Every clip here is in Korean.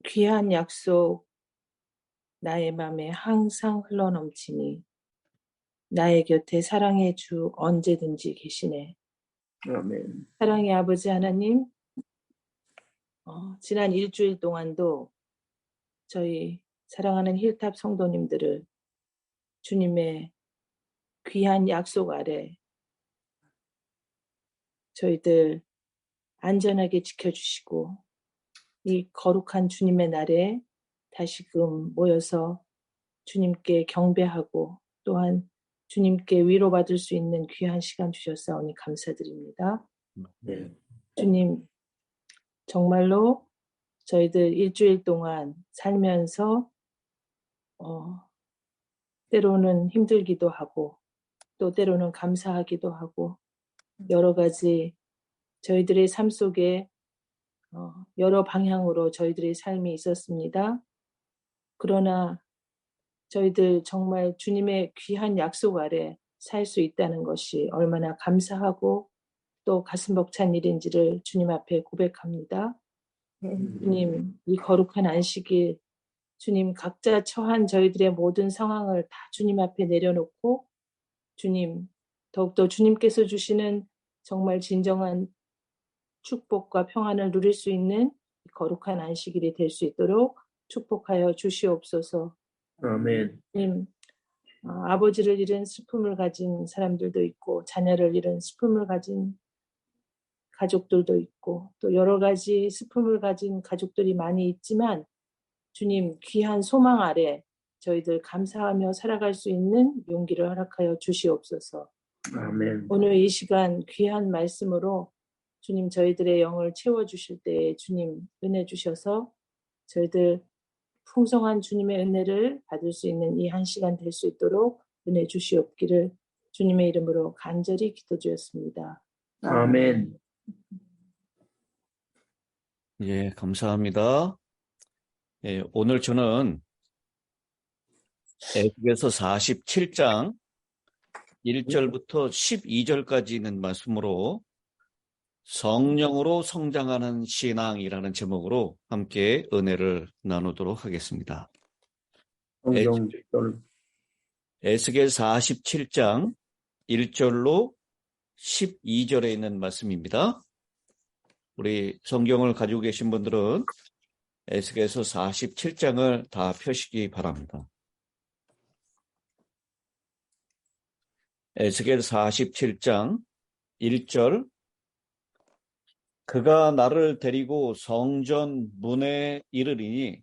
귀한 약속 나의 맘에 항상 흘러넘치니 나의 곁에 사랑의 주 언제든지 계시네. 아멘. 사랑의 아버지 하나님, 지난 일주일 동안도 저희 사랑하는 힐탑 성도님들을 주님의 귀한 약속 아래 저희들 안전하게 지켜주시고 이 거룩한 주님의 날에 다시금 모여서 주님께 경배하고 또한 주님께 위로받을 수 있는 귀한 시간 주셨사오니 감사드립니다. 네. 주님, 정말로 저희들 일주일 동안 살면서 때로는 힘들기도 하고 또 때로는 감사하기도 하고 여러 가지 저희들의 삶 속에 여러 방향으로 저희들의 삶이 있었습니다. 그러나 저희들 정말 주님의 귀한 약속 아래 살 수 있다는 것이 얼마나 감사하고 또 가슴 벅찬 일인지를 주님 앞에 고백합니다. 주님, 이 거룩한 안식일, 주님 각자 처한 저희들의 모든 상황을 다 주님 앞에 내려놓고 주님, 더욱더 주님께서 주시는 정말 진정한 축복과 평안을 누릴 수 있는 거룩한 안식일이 될 수 있도록 축복하여 주시옵소서. 아멘. 주님, 아버지를 잃은 슬픔을 가진 사람들도 있고 자녀를 잃은 슬픔을 가진 가족들도 있고 또 여러 가지 슬픔을 가진 가족들이 많이 있지만 주님 귀한 소망 아래 저희들 감사하며 살아갈 수 있는 용기를 허락하여 주시옵소서. 아멘. 오늘 이 시간 귀한 말씀으로 주님 저희들의 영을 채워주실 때에 주님 은혜 주셔서 저희들 풍성한 주님의 은혜를 받을 수 있는 이 한 시간 될 수 있도록 은혜 주시옵기를 주님의 이름으로 간절히 기도드렸습니다. 아멘. 예, 감사합니다. 예, 오늘 저는 에스겔서 47장 1절부터 12절까지 있는 말씀으로 성령으로 성장하는 신앙이라는 제목으로 함께 은혜를 나누도록 하겠습니다. 성경 에스겔 47장 1절로 12절에 있는 말씀입니다. 우리 성경을 가지고 계신 분들은 에스겔서 47장을 다 펴시기 바랍니다. 에스겔 47장 1절 그가 나를 데리고 성전 문에 이르리니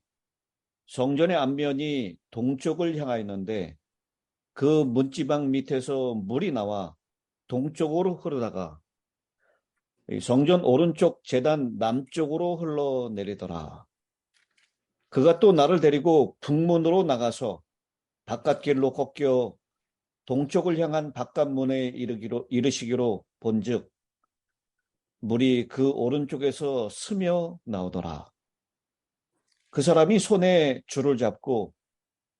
성전의 앞면이 동쪽을 향하였는데 그 문지방 밑에서 물이 나와 동쪽으로 흐르다가 성전 오른쪽 제단 남쪽으로 흘러내리더라. 그가 또 나를 데리고 북문으로 나가서 바깥길로 꺾여 동쪽을 향한 바깥문에 이르시기로 본즉 물이 그 오른쪽에서 스며 나오더라. 그 사람이 손에 줄을 잡고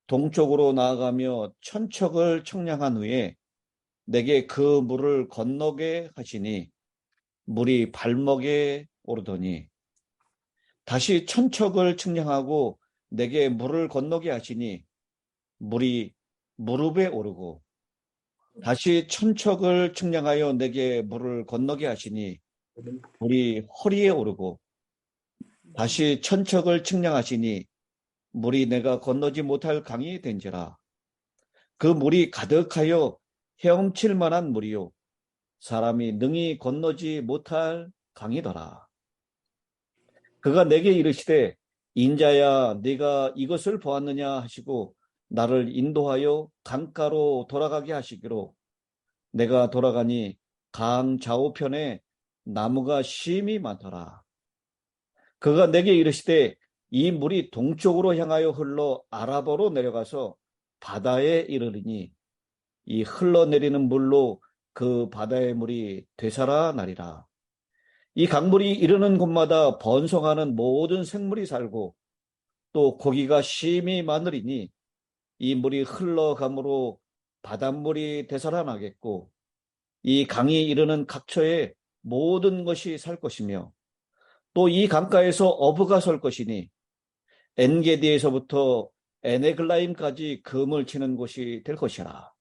동쪽으로 나아가며 천척을 청량한 후에 내게 그 물을 건너게 하시니 물이 발목에 오르더니 다시 천척을 측량하고 내게 물을 건너게 하시니 물이 무릎에 오르고 다시 천척을 측량하여 내게 물을 건너게 하시니 물이 허리에 오르고 다시 천척을 측량하시니 물이 내가 건너지 못할 강이 된지라. 그 물이 가득하여 헤엄칠 만한 물이요 사람이 능히 건너지 못할 강이더라. 그가 내게 이르시되 인자야 네가 이것을 보았느냐 하시고 나를 인도하여 강가로 돌아가게 하시기로 내가 돌아가니 강 좌우편에 나무가 심이 많더라. 그가 내게 이르시되 이 물이 동쪽으로 향하여 흘러 아라바로 내려가서 바다에 이르리니 이 흘러내리는 물로 그 바다의 물이 되살아나리라. 이 강물이 이르는 곳마다 번성하는 모든 생물이 살고 또 고기가 심히 많으리니 이 물이 흘러감으로 바닷물이 되살아나겠고 이 강이 이르는 각처에 모든 것이 살 것이며 또 이 강가에서 어부가 설 것이니 엔게디에서부터 에네글라임까지 금을 치는 곳이 될 것이라.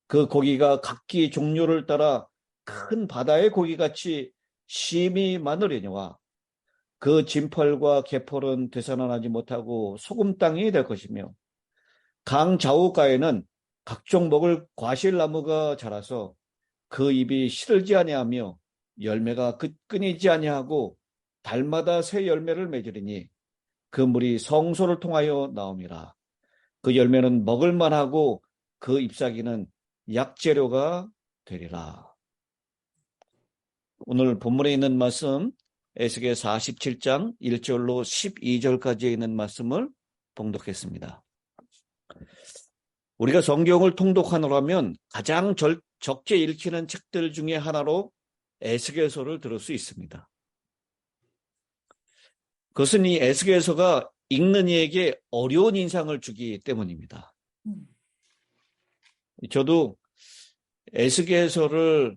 그 고기가 각기 종류를 따라 큰 바다의 고기같이 심이 많으려니와 그 진펄과 개펄은 되살아나지 못하고 소금 땅이 될 것이며 강 좌우가에는 각종 먹을 과실나무가 자라서 그 잎이 시들지 아니하며 열매가 끊이지 아니하고 달마다 새 열매를 맺으리니 그 물이 성소를 통하여 나옵니다. 그 열매는 먹을 만하고 그 잎사귀는 약재료가 되리라. 오늘 본문에 있는 말씀 에스겔 47장 1절로 12절까지에 있는 말씀을 봉독했습니다. 우리가 성경을 통독하노라면 가장 적게 읽히는 책들 중에 하나로 에스겔서를 들을 수 있습니다. 그것은 이 에스겔서가 읽는 이에게 어려운 인상을 주기 때문입니다. 저도 에스겔서를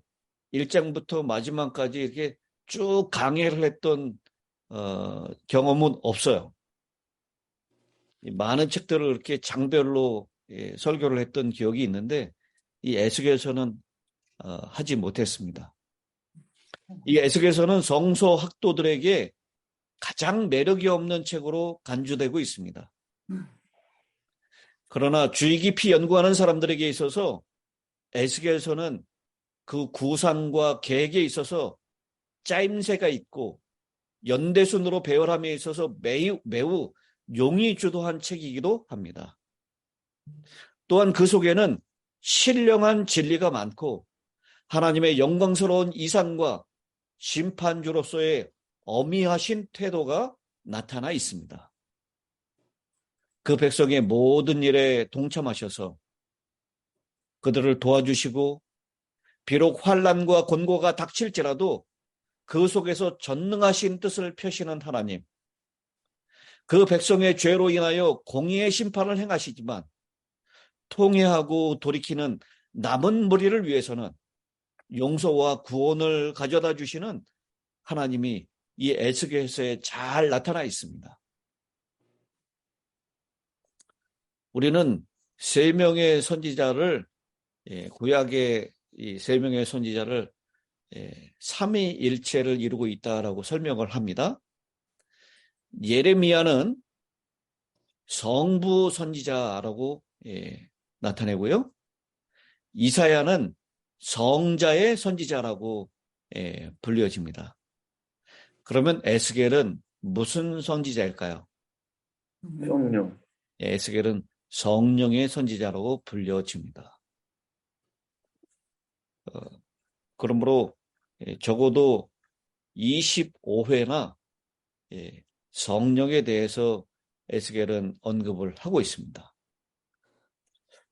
1장부터 마지막까지 이렇게 쭉 강해를 했던 경험은 없어요. 많은 책들을 이렇게 장별로 설교를 했던 기억이 있는데 이 에스겔서는 하지 못했습니다. 이 에스겔서는 성서 학도들에게 가장 매력이 없는 책으로 간주되고 있습니다. 그러나 주의 깊이 연구하는 사람들에게 있어서 에스겔서는 그 구상과 계획에 있어서 짜임새가 있고 연대순으로 배열함에 있어서 매우 용이 주도한 책이기도 합니다. 또한 그 속에는 신령한 진리가 많고 하나님의 영광스러운 이상과 심판주로서의 어미하신 태도가 나타나 있습니다. 그 백성의 모든 일에 동참하셔서 그들을 도와주시고 비록 환난과 곤고가 닥칠지라도 그 속에서 전능하신 뜻을 펴시는 하나님, 그 백성의 죄로 인하여 공의의 심판을 행하시지만 통회하고 돌이키는 남은 무리를 위해서는 용서와 구원을 가져다 주시는 하나님이 이 에스겔서에 잘 나타나 있습니다. 우리는 세 명의 선지자를 구약의 이 세 명의 선지자를 삼위일체를 이루고 있다라고 설명을 합니다. 예레미야는 성부 선지자라고 나타내고요. 이사야는 성자의 선지자라고 불려집니다. 그러면 에스겔은 무슨 선지자일까요? 성령. 에스겔은 성령의 선지자라고 불려집니다. 그러므로 적어도 25회나 성령에 대해서 에스겔은 언급을 하고 있습니다.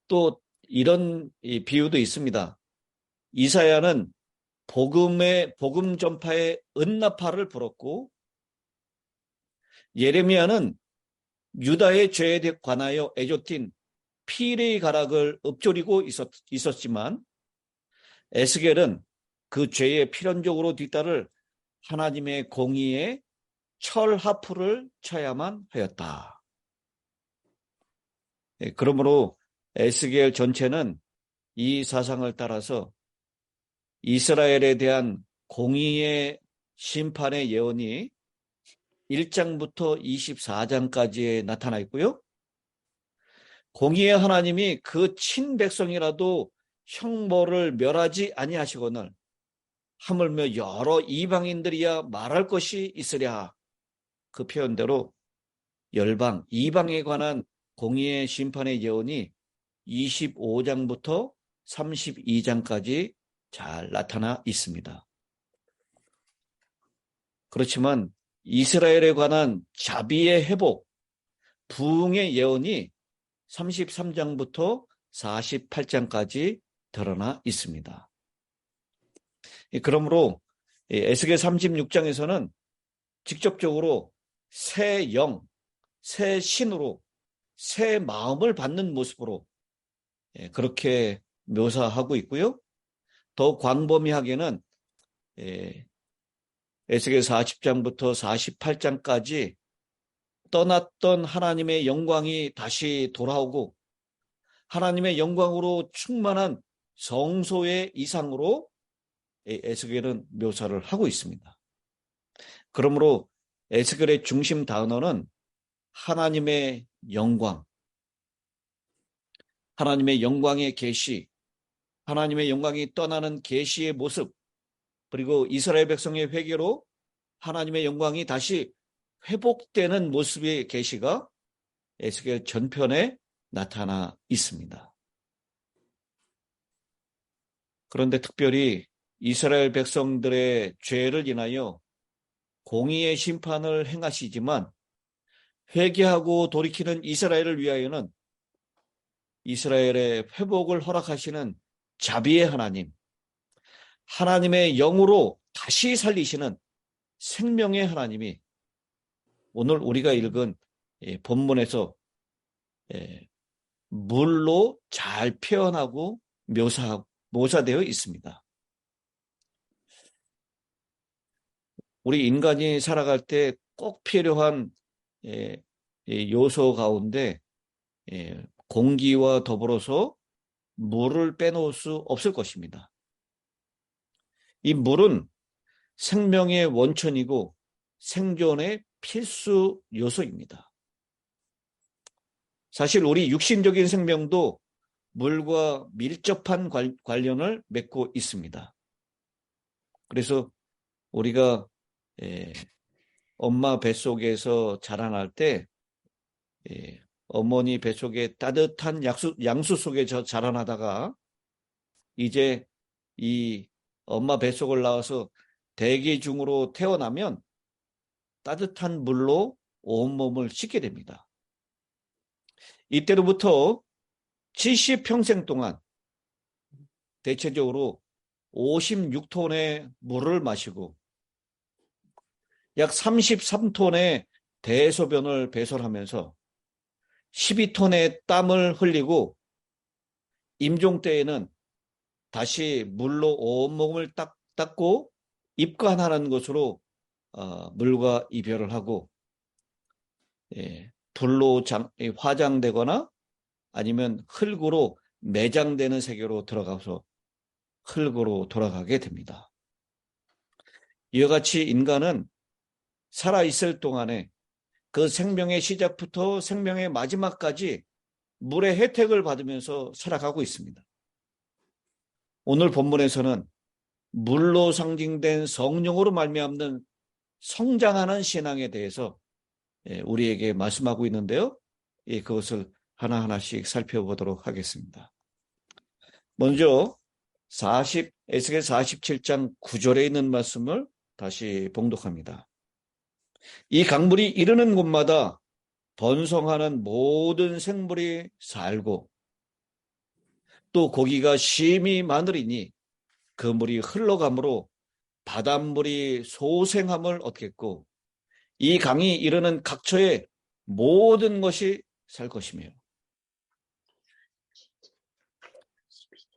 또 이런 비유도 있습니다. 이사야는 복음 전파의 은나파를 불었고 예레미야는 유다의 죄에 관하여 애조틴 피레의 가락을 읊조리고 있었지만 에스겔은 그 죄에 필연적으로 뒤따를 하나님의 공의에 철하프를 쳐야만 하였다. 그러므로 에스겔 전체는 이 사상을 따라서 이스라엘에 대한 공의의 심판의 예언이 1장부터 24장까지에 나타나 있고요. 공의의 하나님이 그 친백성이라도 형벌을 멸하지 아니하시거늘 하물며 여러 이방인들이야 말할 것이 있으랴. 그 표현대로 열방, 이방에 관한 공의의 심판의 예언이 25장부터 32장까지 잘 나타나 있습니다. 그렇지만 이스라엘에 관한 자비의 회복, 부흥의 예언이 33장부터 48장까지 드러나 있습니다. 그러므로 에스겔 36장에서는 직접적으로 새 영, 새 신으로 새 마음을 받는 모습으로 그렇게 묘사하고 있고요. 더 광범위하게는 에스겔 40장부터 48장까지 떠났던 하나님의 영광이 다시 돌아오고 하나님의 영광으로 충만한 성소의 이상으로 에스겔은 묘사를 하고 있습니다. 그러므로 에스겔의 중심 단어는 하나님의 영광, 하나님의 영광의 계시, 하나님의 영광이 떠나는 계시의 모습, 그리고 이스라엘 백성의 회개로 하나님의 영광이 다시 회복되는 모습의 계시가 에스겔 전편에 나타나 있습니다. 그런데 특별히 이스라엘 백성들의 죄를 인하여 공의의 심판을 행하시지만 회개하고 돌이키는 이스라엘을 위하여는 이스라엘의 회복을 허락하시는 자비의 하나님, 하나님의 영으로 다시 살리시는 생명의 하나님이 오늘 우리가 읽은 본문에서 물로 잘 표현하고 묘사되어 있습니다. 우리 인간이 살아갈 때 꼭 필요한 요소 가운데 공기와 더불어서 물을 빼놓을 수 없을 것입니다. 이 물은 생명의 원천이고 생존의 필수 요소입니다. 사실 우리 육신적인 생명도 물과 밀접한 관련을 맺고 있습니다. 그래서 우리가 엄마 뱃속에서 자라날 때 어머니 뱃속에 따뜻한 양수 속에 자라나다가 이제 이 엄마 뱃속을 나와서 대기 중으로 태어나면 따뜻한 물로 온몸을 씻게 됩니다. 이때로부터 70평생 동안 대체적으로 56톤의 물을 마시고 약 33톤의 대소변을 배설하면서 12톤의 땀을 흘리고 임종 때에는 다시 물로 온몸을 닦고 입관하는 것으로 물과 이별을 하고 불로 화장되거나 아니면 흙으로 매장되는 세계로 들어가서 흙으로 돌아가게 됩니다. 이와 같이 인간은 살아있을 동안에 그 생명의 시작부터 생명의 마지막까지 물의 혜택을 받으면서 살아가고 있습니다. 오늘 본문에서는 물로 상징된 성령으로 말미암는 성장하는 신앙에 대해서 우리에게 말씀하고 있는데요. 그것을 하나하나씩 살펴보도록 하겠습니다. 먼저 에스겔 47장 9절에 있는 말씀을 다시 봉독합니다. 이 강물이 이르는 곳마다 번성하는 모든 생물이 살고 또 고기가 심히 많으리니 그 물이 흘러가므로 바닷물이 소생함을 얻겠고 이 강이 이르는 각처에 모든 것이 살 것이며.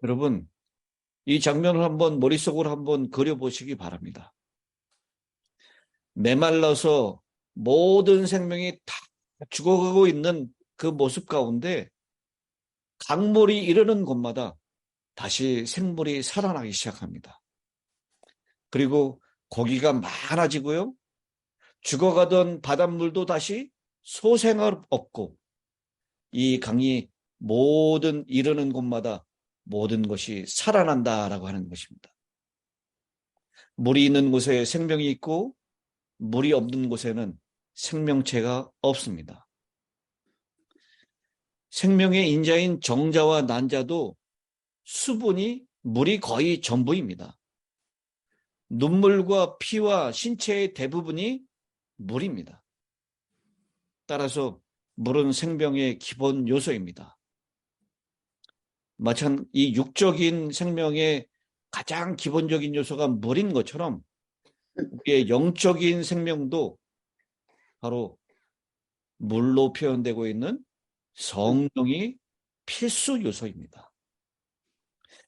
여러분, 이 장면을 한번 머릿속으로 한번 그려보시기 바랍니다. 메말라서 모든 생명이 다 죽어가고 있는 그 모습 가운데 강물이 이르는 곳마다 다시 생물이 살아나기 시작합니다. 그리고 고기가 많아지고요. 죽어가던 바닷물도 다시 소생을 얻고 이 강이 모든 이르는 곳마다 모든 것이 살아난다라고 하는 것입니다. 물이 있는 곳에 생명이 있고 물이 없는 곳에는 생명체가 없습니다. 생명의 인자인 정자와 난자도 수분이 물이 거의 전부입니다. 눈물과 피와 신체의 대부분이 물입니다. 따라서 물은 생명의 기본 요소입니다. 마찬가지로 이 육적인 생명의 가장 기본적인 요소가 물인 것처럼 우리의 영적인 생명도 바로 물로 표현되고 있는 성령이 필수 요소입니다.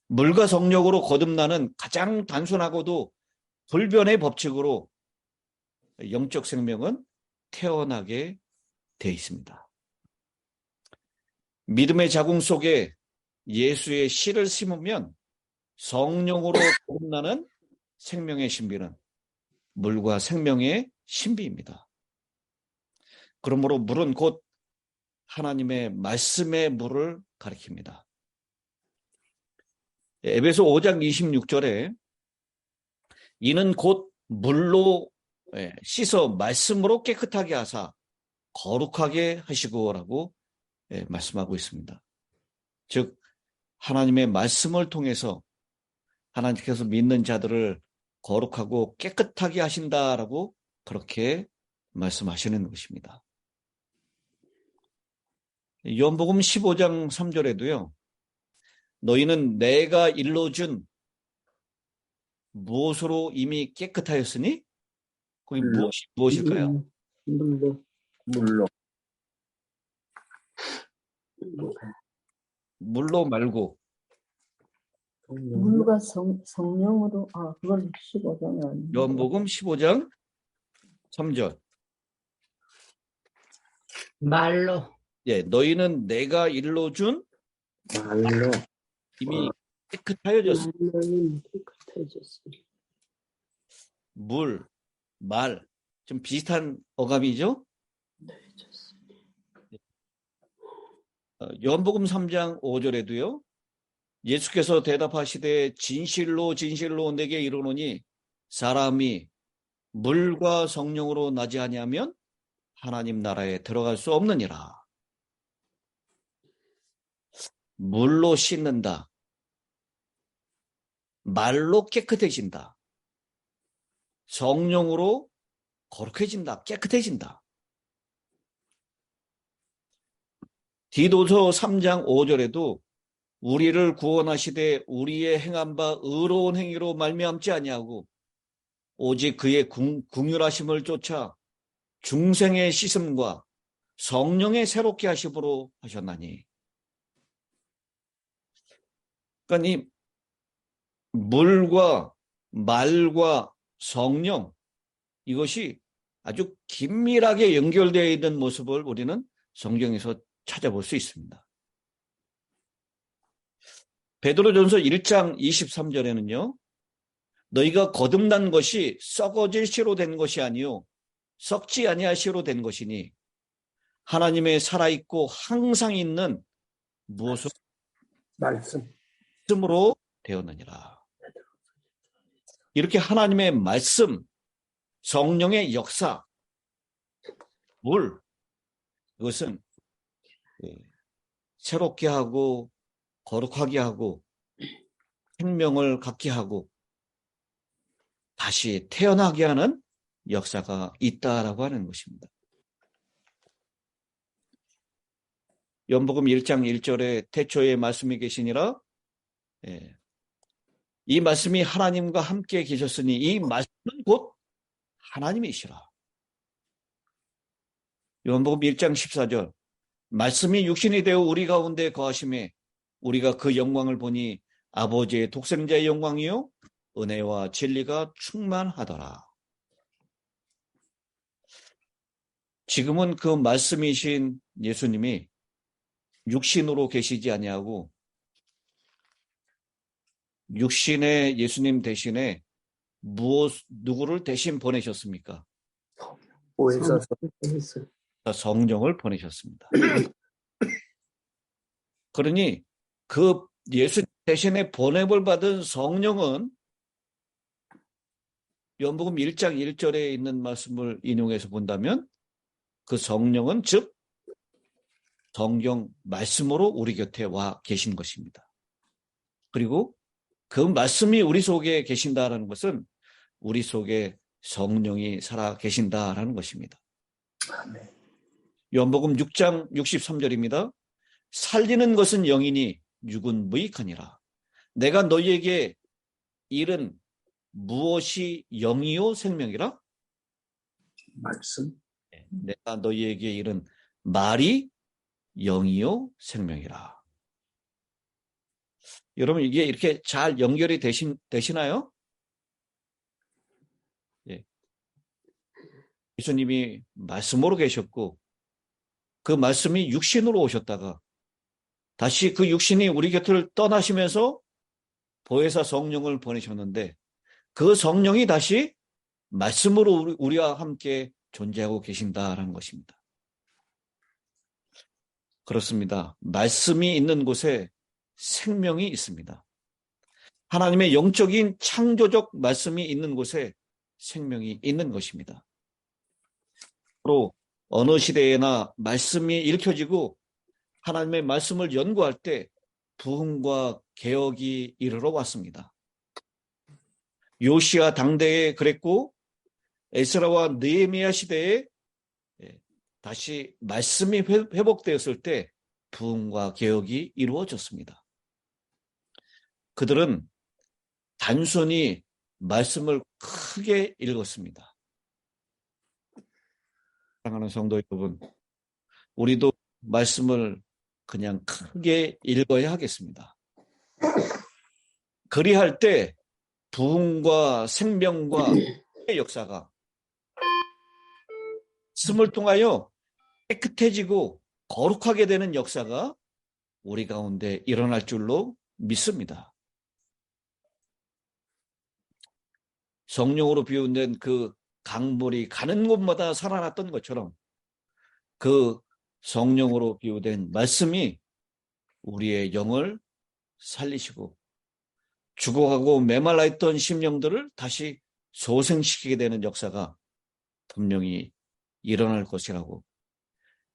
물과 성령으로 거듭나는 가장 단순하고도 불변의 법칙으로 영적 생명은 태어나게 되어 있습니다. 믿음의 자궁 속에 예수의 씨를 심으면 성령으로 거듭나는 생명의 신비는 물과 생명의 신비입니다. 그러므로 물은 곧 하나님의 말씀의 물을 가리킵니다. 에베소 5장 26절에 이는 곧 물로 씻어 말씀으로 깨끗하게 하사 거룩하게 하시고라고 말씀하고 있습니다. 즉 하나님의 말씀을 통해서 하나님께서 믿는 자들을 거룩하고 깨끗하게 하신다라고 그렇게 말씀하시는 것입니다. 요한복음 15장 3절에도요. 너희는 내가 일러준 무엇으로 이미 깨끗하였으니? 거기 무엇일까요? 물로. 물로 말고 물과 성령으로, 그건 15장이 아니에요. 요한복음 15장 3절. 말로. 예, 너희는 내가 일러준 말로. 이미 깨끗하여졌으니. 말로는 깨끗해졌으니. 물, 말, 좀 비슷한 어감이죠? 요한복음 3장 5절에도요. 예수께서 대답하시되 진실로 진실로 내게 이르노니 사람이 물과 성령으로 나지 아니하면 하나님 나라에 들어갈 수 없느니라. 물로 씻는다. 말로 깨끗해진다. 성령으로 거룩해진다. 깨끗해진다. 디도서 3장 5절에도 우리를 구원하시되 우리의 행한 바 의로운 행위로 말미암지 아니하고 오직 그의 긍휼하심을 쫓아 중생의 씻음과 성령의 새롭게 하심으로 하셨나니. 그러니까 이 물과 말과 성령, 이것이 아주 긴밀하게 연결되어 있는 모습을 우리는 성경에서 찾아볼 수 있습니다. 베드로전서 1장 23절에는요. 너희가 거듭난 것이 썩어질 씨로 된 것이 아니요 썩지 아니할 씨로 된 것이니 하나님의 살아있고 항상 있는 무엇으로 말씀으로 되었느니라. 이렇게 하나님의 말씀, 성령의 역사, 물, 이것은 새롭게 하고 거룩하게 하고 생명을 갖게 하고 다시 태어나게 하는 역사가 있다라고 하는 것입니다. 요한복음 1장 1절에 태초에 말씀이 계시니라. 이 말씀이 하나님과 함께 계셨으니 이 말씀은 곧 하나님이시라. 요한복음 1장 14절 말씀이 육신이 되어 우리 가운데 거하심에 우리가 그 영광을 보니 아버지의 독생자의 영광이요 은혜와 진리가 충만하더라. 지금은 그 말씀이신 예수님이 육신으로 계시지 아니하고 육신의 예수님 대신에 누구를 대신 보내셨습니까? 성령을 보내셨습니다. 그러니 그 예수 대신에 보냄을 받은 성령은 요한복음 1장 1절에 있는 말씀을 인용해서 본다면 그 성령은 즉 성경 말씀으로 우리 곁에 와 계신 것입니다. 그리고 그 말씀이 우리 속에 계신다라는 것은 우리 속에 성령이 살아 계신다라는 것입니다. 요한복음 6장 63절입니다. 살리는 것은 영이니 육은 무익하니라. 내가 너희에게 이른 무엇이 영이요 생명이라? 말씀. 내가 너희에게 이른 말이 영이요 생명이라. 여러분 이게 이렇게 잘 연결이 되시나요? 예. 예수님이 말씀으로 계셨고 그 말씀이 육신으로 오셨다가 다시 그 육신이 우리 곁을 떠나시면서 보혜사 성령을 보내셨는데 그 성령이 다시 말씀으로 우리와 함께 존재하고 계신다라는 것입니다. 그렇습니다. 말씀이 있는 곳에 생명이 있습니다. 하나님의 영적인 창조적 말씀이 있는 곳에 생명이 있는 것입니다. 또 어느 시대에나 말씀이 읽혀지고 하나님의 말씀을 연구할 때 부흥과 개혁이 이르러 왔습니다. 요시야 당대에 그랬고 에스라와 느헤미야 시대에 다시 말씀이 회복되었을 때 부흥과 개혁이 이루어졌습니다. 그들은 단순히 말씀을 크게 읽었습니다. 사랑하는 성도 여러분, 우리도 말씀을 그냥 크게 읽어야 하겠습니다. 그리할 때 부흥과 생명과 역사가 말씀을 통하여 깨끗해지고 거룩하게 되는 역사가 우리 가운데 일어날 줄로 믿습니다. 성령으로 비운된 그 강물이 가는 곳마다 살아났던 것처럼 그 성령으로 비유된 말씀이 우리의 영을 살리시고 죽어가고 메말라 있던 심령들을 다시 소생시키게 되는 역사가 분명히 일어날 것이라고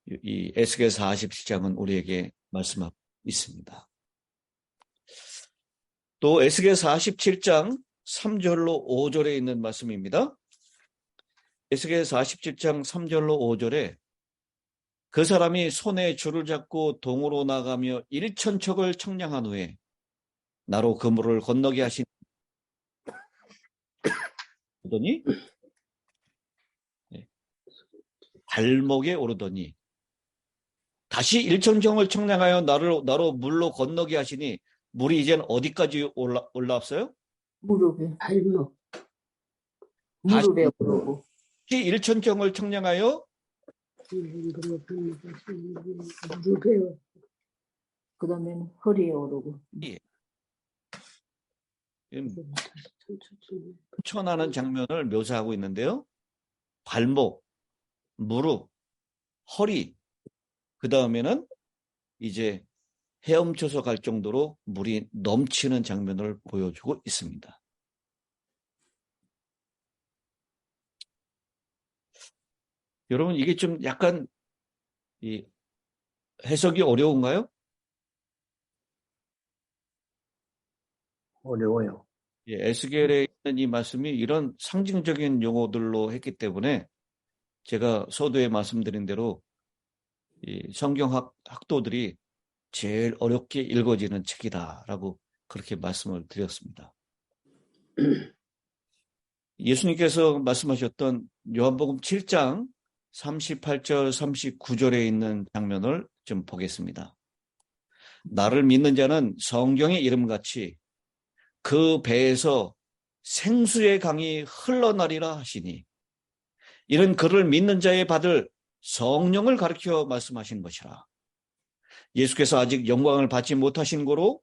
이 에스겔 47장은 우리에게 말씀하고 있습니다. 또 에스겔 47장 3절로 5절에 있는 말씀입니다. 에스겔 47장 3절로 5절에 그 사람이 손에 줄을 잡고 동으로 나가며 1,000척을 청량한 후에 나로 그물을 건너게 하시니 발목에 오르더니 다시 1,000척을 청량하여 나로 물로 건너게 하시니 물이 이제는 어디까지 올라왔어요? 무릎에 발목. 무릎에 오르고 1,000척을 청량하여 무릎에 그다음에는 허리에 오르고 천하는 장면을 묘사하고 있는데요. 발목, 무릎, 허리, 그 다음에는 이제 헤엄쳐서 갈 정도로 물이 넘치는 장면을 보여주고 있습니다. 여러분, 이게 좀 약간 해석이 어려운가요? 어려워요. 에스겔에 있는 이 말씀이 이런 상징적인 용어들로 했기 때문에 제가 서두에 말씀드린 대로 이 성경학 학도들이 제일 어렵게 읽어지는 책이다라고 그렇게 말씀을 드렸습니다. 예수님께서 말씀하셨던 요한복음 7장 38절 39절에 있는 장면을 좀 보겠습니다. 나를 믿는 자는 성경의 이름같이 그 배에서 생수의 강이 흘러나리라 하시니 이는 그를 믿는 자에 받을 성령을 가리켜 말씀하신 것이라. 예수께서 아직 영광을 받지 못하신 고로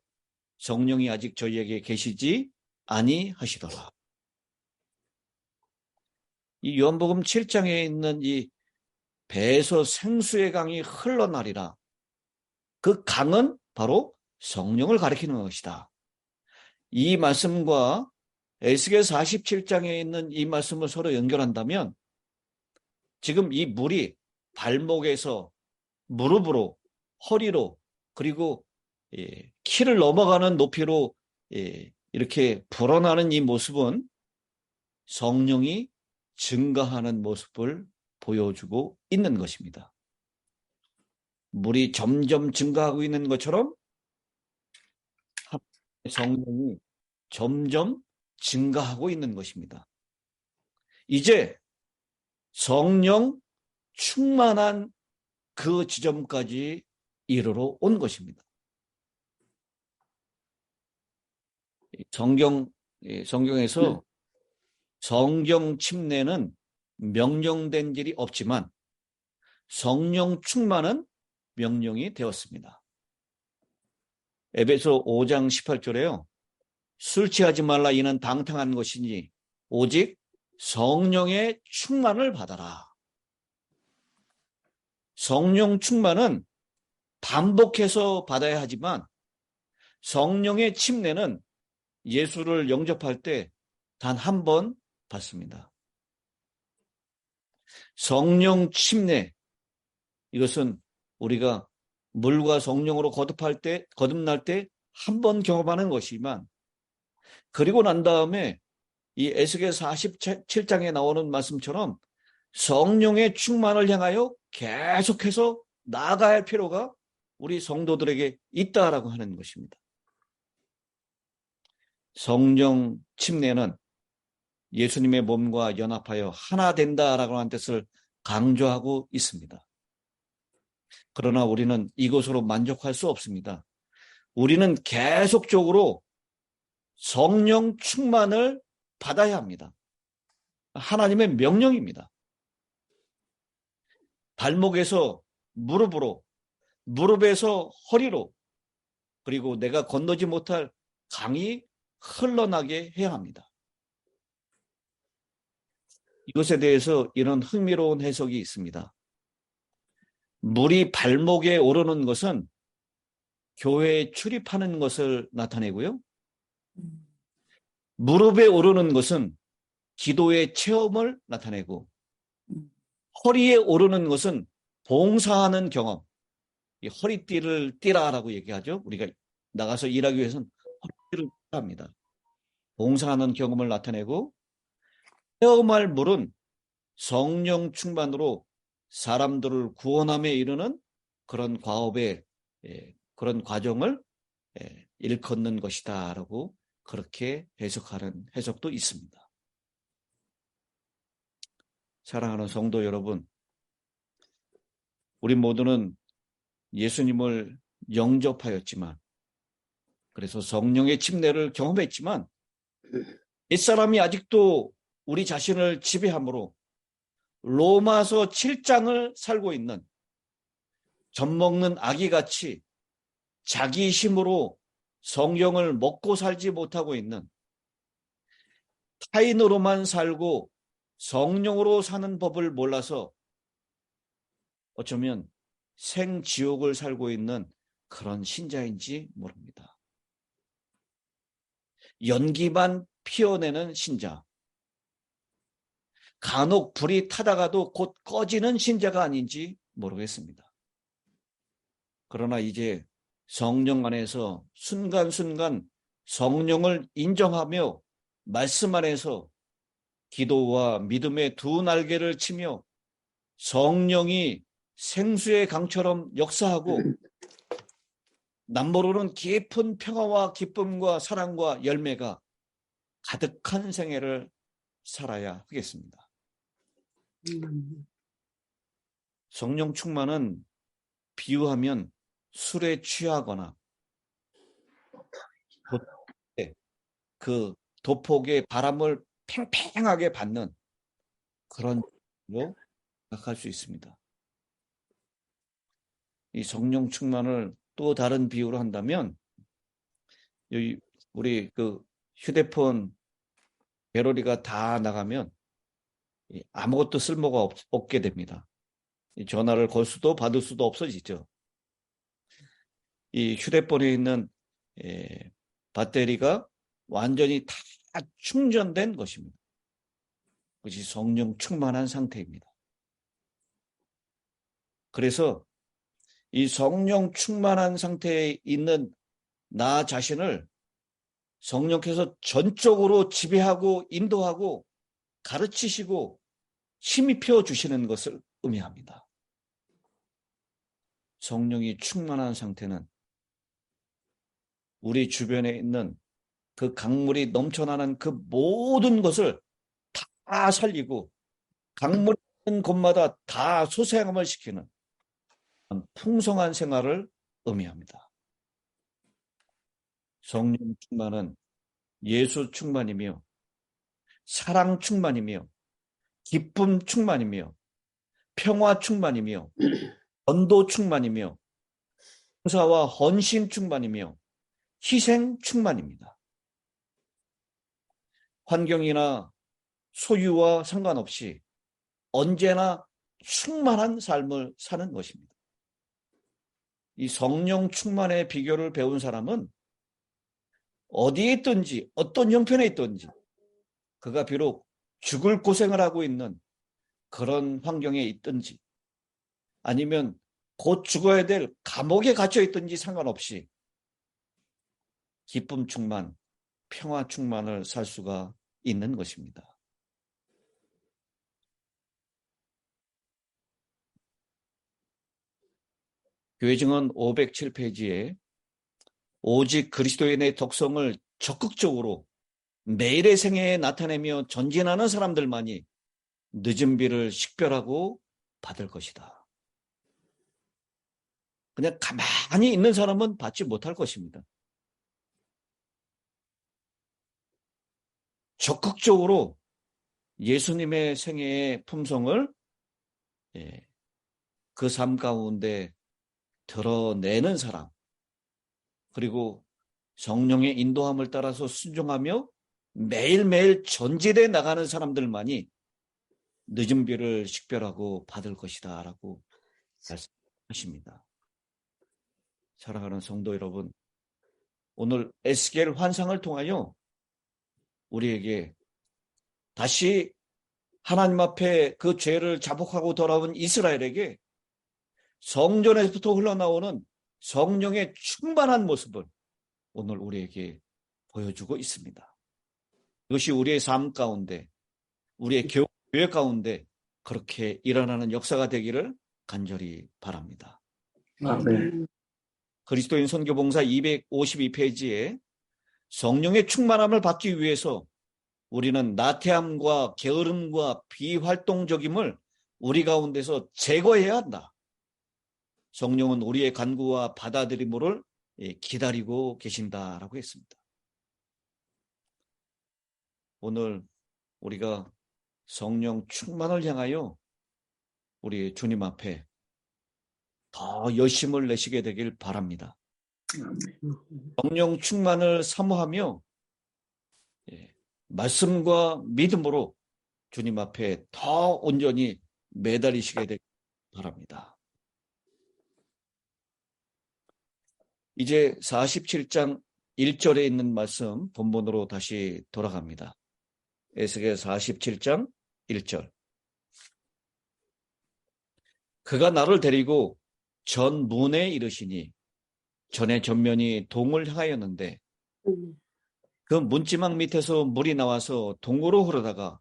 성령이 아직 저희에게 계시지 아니하시더라. 이 요한복음 7장에 있는 이 배에서 생수의 강이 흘러나리라. 그 강은 바로 성령을 가리키는 것이다. 이 말씀과 에스겔 47장에 있는 이 말씀을 서로 연결한다면 지금 이 물이 발목에서 무릎으로 허리로 그리고 키를 넘어가는 높이로 이렇게 불어나는 이 모습은 성령이 증가하는 모습을 보여주고 있는 것입니다. 물이 점점 증가하고 있는 것처럼 성령이 점점 증가하고 있는 것입니다. 이제 성령 충만한 그 지점까지 이르러 온 것입니다. 성경에서 성경 침례는 명령된 일이 없지만 성령 충만은 명령이 되었습니다. 에베소 5장 18절에요. 술 취하지 말라 이는 방탕한 것이니 오직 성령의 충만을 받아라. 성령 충만은 반복해서 받아야 하지만 성령의 침례는 예수를 영접할 때 단 한 번 받습니다. 성령 침례, 이것은 우리가 물과 성령으로 거듭날 때 한 번 경험하는 것이지만, 그리고 난 다음에 이 에스겔 47장에 나오는 말씀처럼 성령의 충만을 향하여 계속해서 나아가야 할 필요가 우리 성도들에게 있다라고 하는 것입니다. 성령 침례는 예수님의 몸과 연합하여 하나 된다라고 하는 뜻을 강조하고 있습니다. 그러나 우리는 이것으로 만족할 수 없습니다. 우리는 계속적으로 성령 충만을 받아야 합니다. 하나님의 명령입니다. 발목에서 무릎으로, 무릎에서 허리로, 그리고 내가 건너지 못할 강이 흘러나게 해야 합니다. 이것에 대해서 이런 흥미로운 해석이 있습니다. 물이 발목에 오르는 것은 교회에 출입하는 것을 나타내고요. 무릎에 오르는 것은 기도의 체험을 나타내고, 허리에 오르는 것은 봉사하는 경험, 이 허리띠를 띠라라고 얘기하죠. 우리가 나가서 일하기 위해서는 허리띠를 띠랍니다. 봉사하는 경험을 나타내고, 체험할 물은 성령 충만으로 사람들을 구원함에 이르는 그런 그런 과정을 일컫는 것이다라고 그렇게 해석하는 해석도 있습니다. 사랑하는 성도 여러분, 우리 모두는 예수님을 영접하였지만, 그래서 성령의 침례를 경험했지만, 옛사람이 아직도 우리 자신을 지배함으로 로마서 7장을 살고 있는, 젖먹는 아기같이 자기 힘으로 성경을 먹고 살지 못하고 있는, 타인으로만 살고 성령으로 사는 법을 몰라서 어쩌면 생지옥을 살고 있는 그런 신자인지 모릅니다. 연기만 피워내는 신자, 간혹 불이 타다가도 곧 꺼지는 신자가 아닌지 모르겠습니다. 그러나 이제 성령 안에서 순간순간 성령을 인정하며 말씀 안에서 기도와 믿음의 두 날개를 치며 성령이 생수의 강처럼 역사하고 남모르는 깊은 평화와 기쁨과 사랑과 열매가 가득한 생애를 살아야 하겠습니다. 성령 충만은 비유하면 술에 취하거나 그 도폭의 바람을 팽팽하게 받는 그런 로 생각할 수 있습니다. 이 성령 충만을 또 다른 비유로 한다면, 우리 그 휴대폰 배터리가 다 나가면 아무것도 쓸모가 없게 됩니다. 전화를 걸 수도 받을 수도 없어지죠. 이 휴대폰에 있는 배터리가 완전히 다 충전된 것입니다. 그것이 성령 충만한 상태입니다. 그래서 이 성령 충만한 상태에 있는 나 자신을 성령께서 전적으로 지배하고 인도하고 가르치시고 힘입혀 주시는 것을 의미합니다. 성령이 충만한 상태는 우리 주변에 있는 그 강물이 넘쳐나는 그 모든 것을 다 살리고 강물이 있는 곳마다 다 소생함을 시키는 풍성한 생활을 의미합니다. 성령 충만은 예수 충만이며 사랑 충만이며 기쁨 충만이며 평화 충만이며 전도 충만이며 봉사와 헌신 충만이며 희생 충만입니다. 환경이나 소유와 상관없이 언제나 충만한 삶을 사는 것입니다. 이 성령 충만의 비결을 배운 사람은 어디에 있든지 어떤 형편에 있든지 그가 비록 죽을 고생을 하고 있는 그런 환경에 있든지 아니면 곧 죽어야 될 감옥에 갇혀 있든지 상관없이 기쁨 충만, 평화 충만을 살 수가 있는 것입니다. 교회증언 507페이지에 오직 그리스도인의 덕성을 적극적으로 매일의 생애에 나타내며 전진하는 사람들만이 늦은 비를 식별하고 받을 것이다. 그냥 가만히 있는 사람은 받지 못할 것입니다. 적극적으로 예수님의 생애의 품성을 그 삶 가운데 드러내는 사람, 그리고 성령의 인도함을 따라서 순종하며 매일매일 전진해 나가는 사람들만이 늦은 비를 식별하고 받을 것이다 라고 말씀하십니다. 사랑하는 성도 여러분, 오늘 에스겔 환상을 통하여 우리에게 다시 하나님 앞에 그 죄를 자복하고 돌아온 이스라엘에게 성전에서부터 흘러나오는 성령의 충만한 모습을 오늘 우리에게 보여주고 있습니다. 이것이 우리의 삶 가운데, 우리의 교회 가운데 그렇게 일어나는 역사가 되기를 간절히 바랍니다. 아멘. 그리스도인 선교봉사 252페이지에 성령의 충만함을 받기 위해서 우리는 나태함과 게으름과 비활동적임을 우리 가운데서 제거해야 한다. 성령은 우리의 간구와 받아들임을 기다리고 계신다라고 했습니다. 오늘 우리가 성령 충만을 향하여 우리 주님 앞에 더 열심을 내시게 되길 바랍니다. 성령 충만을 사모하며 말씀과 믿음으로 주님 앞에 더 온전히 매달리시게 되길 바랍니다. 이제 47장 1절에 있는 말씀 본문으로 다시 돌아갑니다. 에스겔 47장 1절. 그가 나를 데리고 전 문에 이르시니 전의 전면이 동을 향하였는데 그 문지막 밑에서 물이 나와서 동으로 흐르다가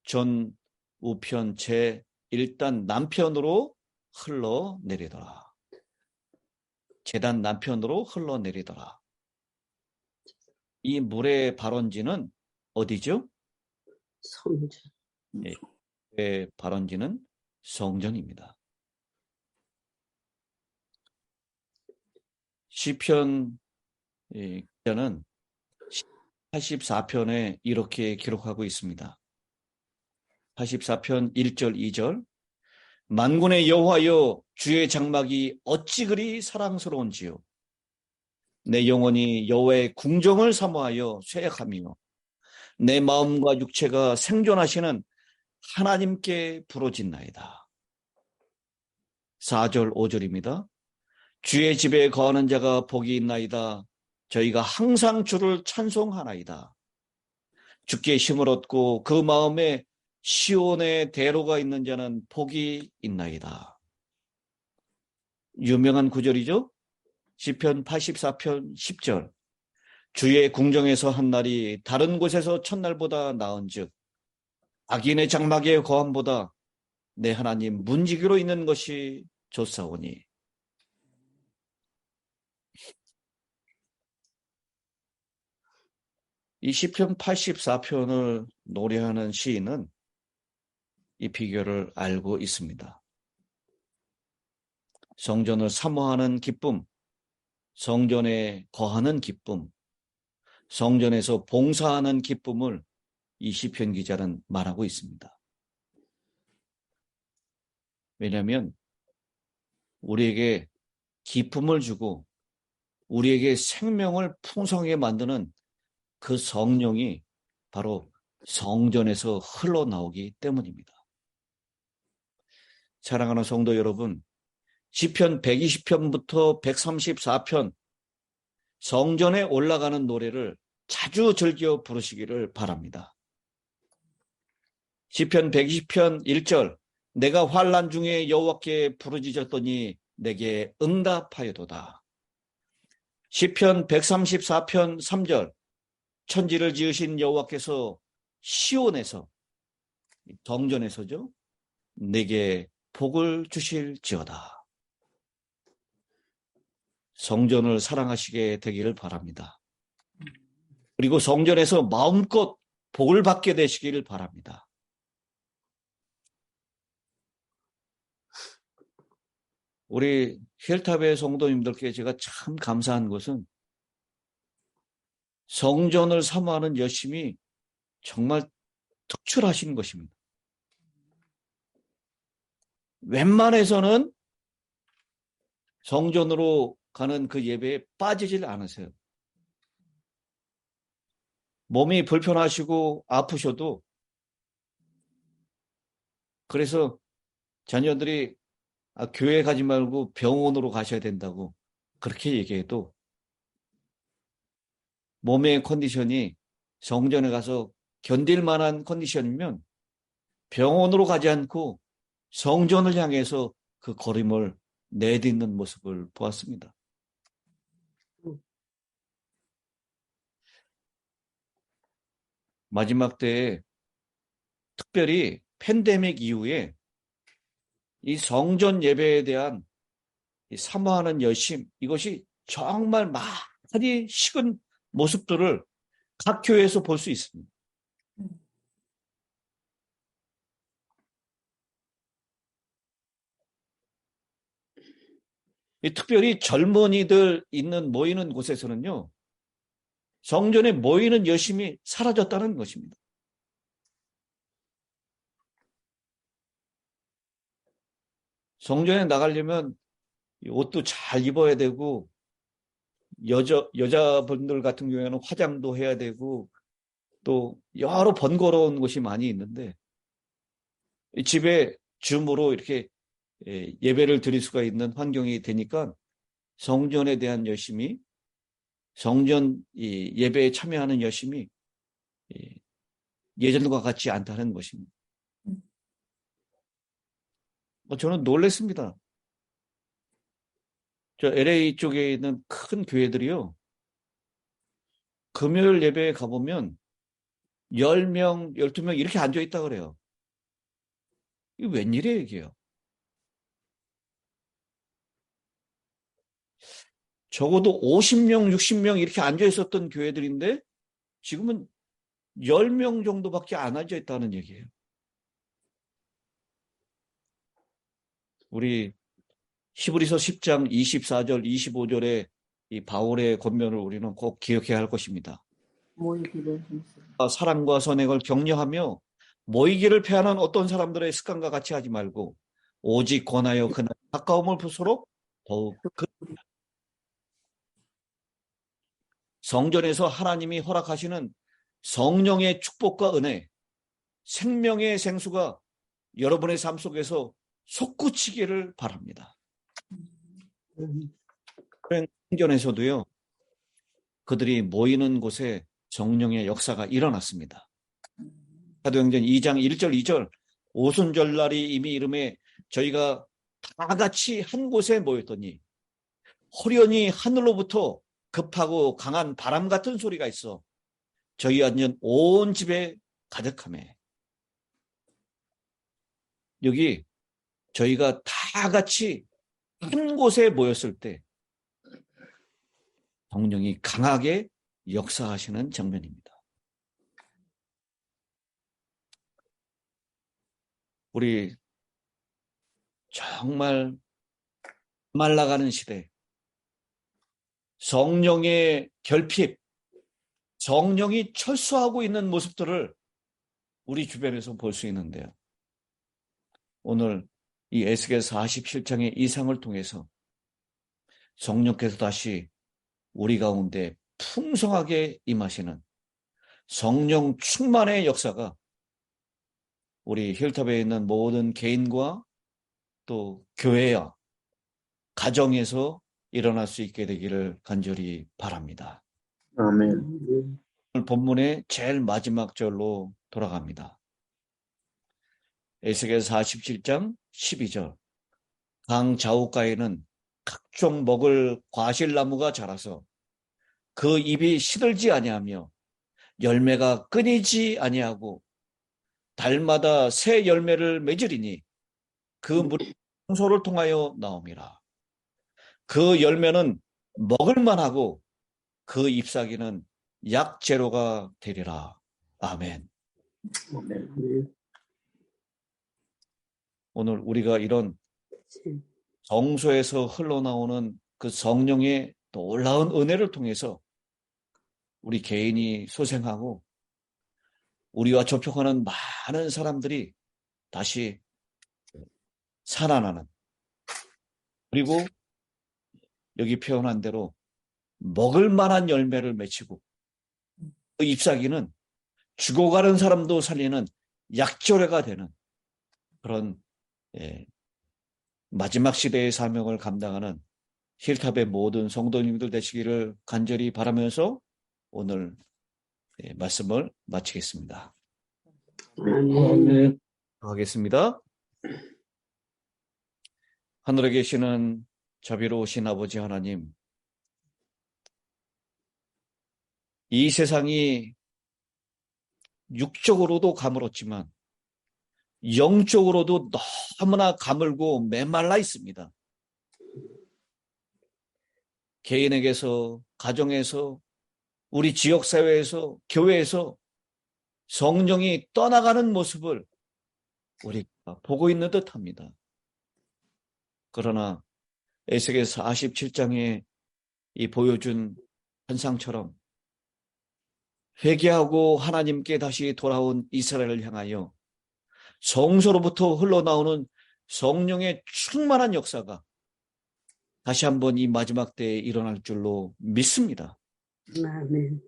전 우편 제 1단 남편으로 흘러내리더라. 제단 남편으로 흘러내리더라. 이 물의 발원지는 어디죠? 성전. 물의 발원지는 성전입니다. 시편 기자는 84편에 이렇게 기록하고 있습니다. 84편 1절 2절. 만군의 여호와여, 주의 장막이 어찌 그리 사랑스러운지요. 내 영혼이 여호와의 궁정을 사모하여 쇠약하며 내 마음과 육체가 생존하시는 하나님께 부르짖나이다. 4절 5절입니다. 주의 집에 거하는 자가 복이 있나이다. 저희가 항상 주를 찬송하나이다. 주께 힘을 얻고 그 마음에 시온의 대로가 있는 자는 복이 있나이다. 유명한 구절이죠. 시편 84편 10절. 주의 궁정에서 한 날이 다른 곳에서 첫날보다 나은즉 악인의 장막의 거함보다 내 하나님 문지기로 있는 것이 좋사오니. 이 시편 84편을 노래하는 시인은 이 비결을 알고 있습니다. 성전을 사모하는 기쁨, 성전에 거하는 기쁨, 성전에서 봉사하는 기쁨을 이 시편 기자는 말하고 있습니다. 왜냐하면 우리에게 기쁨을 주고 우리에게 생명을 풍성하게 만드는 그 성령이 바로 성전에서 흘러나오기 때문입니다. 사랑하는 성도 여러분, 시편 120편부터 134편 성전에 올라가는 노래를 자주 즐겨 부르시기를 바랍니다. 시편 120편 1절, 내가 환난 중에 여호와께 부르짖었더니 내게 응답하여도다. 시편 134편 3절, 천지를 지으신 여호와께서 시온에서, 성전에서죠, 내게 복을 주실지어다. 성전을 사랑하시게 되기를 바랍니다. 그리고 성전에서 마음껏 복을 받게 되시기를 바랍니다. 우리 힐탑의 성도님들께 제가 참 감사한 것은 성전을 사모하는 열심이 정말 특출하신 것입니다. 웬만해서는 성전으로 가는 그 예배에 빠지질 않으세요. 몸이 불편하시고 아프셔도, 그래서 자녀들이 교회 가지 말고 병원으로 가셔야 된다고 그렇게 얘기해도 몸의 컨디션이 성전에 가서 견딜 만한 컨디션이면 병원으로 가지 않고 성전을 향해서 그 걸음을 내딛는 모습을 보았습니다. 마지막 때에 특별히 팬데믹 이후에 이 성전 예배에 대한 사모하는 열심, 이것이 정말 많이 식은 모습들을 각 교회에서 볼 수 있습니다. 특별히 젊은이들 모이는 곳에서는요, 성전에 모이는 열심이 사라졌다는 것입니다. 성전에 나가려면 옷도 잘 입어야 되고, 여자분들 같은 경우에는 화장도 해야 되고, 또 여러 번거로운 것이 많이 있는데, 집에 줌으로 이렇게 예배를 드릴 수가 있는 환경이 되니까 성전에 대한 열심이, 성전 예배에 참여하는 열심이 예전과 같지 않다는 것입니다. 저는 놀랐습니다. 저 LA 쪽에 있는 큰 교회들이요, 금요일 예배에 가보면 10명, 12명 이렇게 앉아있다 그래요. 이게 웬일이에요, 이게요? 적어도 50명, 60명 이렇게 앉아있었던 교회들인데 지금은 10명 정도밖에 안 앉아있다는 얘기예요. 우리 히브리서 10장 24절, 25절의 이 바울의 권면을 우리는 꼭 기억해야 할 것입니다. 모이기를 사랑과 선행을 격려하며 모이기를 패하는 어떤 사람들의 습관과 같이 하지 말고 오직 권하여 그날 가까움을 볼수록 더욱 성전에서 하나님이 허락하시는 성령의 축복과 은혜, 생명의 생수가 여러분의 삶 속에서 솟구치기를 바랍니다. 성전에서도요, 그들이 모이는 곳에 성령의 역사가 일어났습니다. 사도행전 2장 1절 2절, 오순절날이 이미 이름에 저희가 다 같이 한 곳에 모였더니 호련히 하늘로부터 급하고 강한 바람 같은 소리가 있어 저희 앉은 온 집에 가득하매. 여기 저희가 다 같이 한 곳에 모였을 때 성령이 강하게 역사하시는 장면입니다. 우리 정말 말라가는 시대, 성령의 결핍, 성령이 철수하고 있는 모습들을 우리 주변에서 볼 수 있는데요. 오늘 이 에스겔 47장의 이상을 통해서 성령께서 다시 우리 가운데 풍성하게 임하시는 성령 충만의 역사가 우리 힐탑에 있는 모든 개인과 또 교회와 가정에서 일어날 수 있게 되기를 간절히 바랍니다. 아멘. 오늘 본문의 제일 마지막 절로 돌아갑니다. 에스겔 47장 12절. 강 좌우가에는 각종 먹을 과실나무가 자라서 그 잎이 시들지 아니하며 열매가 끊이지 아니하고 달마다 새 열매를 맺으리니 그 물이 성소를 통하여 나옵니다. 그 열매는 먹을만하고 그 잎사귀는 약재료가 되리라. 아멘. 아멘. 오늘 우리가 이런 성소에서 흘러나오는 그 성령의 놀라운 은혜를 통해서 우리 개인이 소생하고 우리와 접촉하는 많은 사람들이 다시 살아나는, 그리고 여기 표현한 대로 먹을 만한 열매를 맺히고 그 잎사귀는 죽어가는 사람도 살리는 약조례가 되는 그런 마지막 시대의 사명을 감당하는 힐탑의 모든 성도님들 되시기를 간절히 바라면서 오늘 말씀을 마치겠습니다. 아멘. 하겠습니다. 하늘에 계시는 자비로우신 아버지 하나님, 이 세상이 육적으로도 가물었지만 영적으로도 너무나 가물고 메말라 있습니다. 개인에게서, 가정에서, 우리 지역사회에서, 교회에서 성령이 떠나가는 모습을 우리가 보고 있는 듯합니다. 그러나 에스겔 47장에 이 보여준 현상처럼 회개하고 하나님께 다시 돌아온 이스라엘을 향하여 성소로부터 흘러나오는 성령의 충만한 역사가 다시 한번 이 마지막 때에 일어날 줄로 믿습니다. 아멘.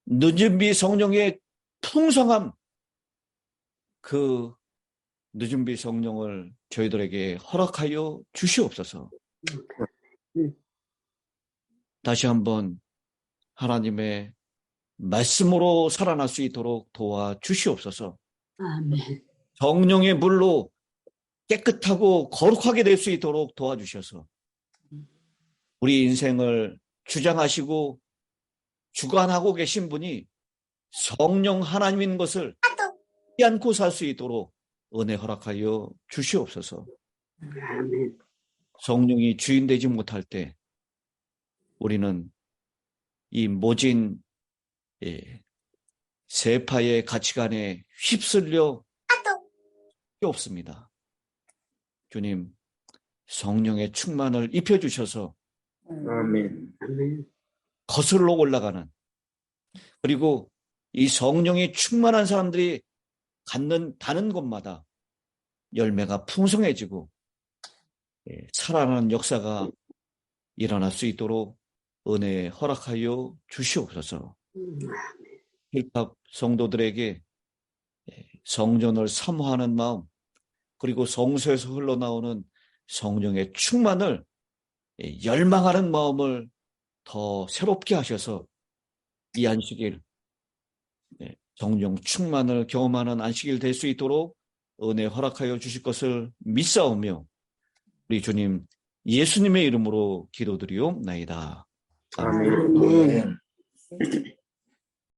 늦은 비 성령의 풍성함, 그 늦은 비 성령을 저희들에게 허락하여 주시옵소서. 다시 한번 하나님의 말씀으로 살아날 수 있도록 도와주시옵소서. 아멘. 성령의 물로 깨끗하고 거룩하게 될 수 있도록 도와주셔서 우리 인생을 주장하시고 주관하고 계신 분이 성령 하나님인 것을 잊지 않고 살 수 있도록 은혜 허락하여 주시옵소서. 아멘. 성령이 주인 되지 못할 때 우리는 이 모진 세파의 가치관에 휩쓸려 없습니다. 주님, 성령의 충만을 입혀주셔서 아멘. 아멘. 거슬러 올라가는, 그리고 이 성령이 충만한 사람들이 닿는 곳마다 열매가 풍성해지고 살아나는 역사가 일어날 수 있도록 은혜 허락하여 주시옵소서. 힐탑 성도들에게 성전을 사모하는 마음, 그리고 성소에서 흘러나오는 성령의 충만을 열망하는 마음을 더 새롭게 하셔서 이 안식일, 성령 충만을 경험하는 안식일 될 수 있도록 은혜 허락하여 주실 것을 믿사오며 우리 주님 예수님의 이름으로 기도드리옵나이다. 아멘. 아멘.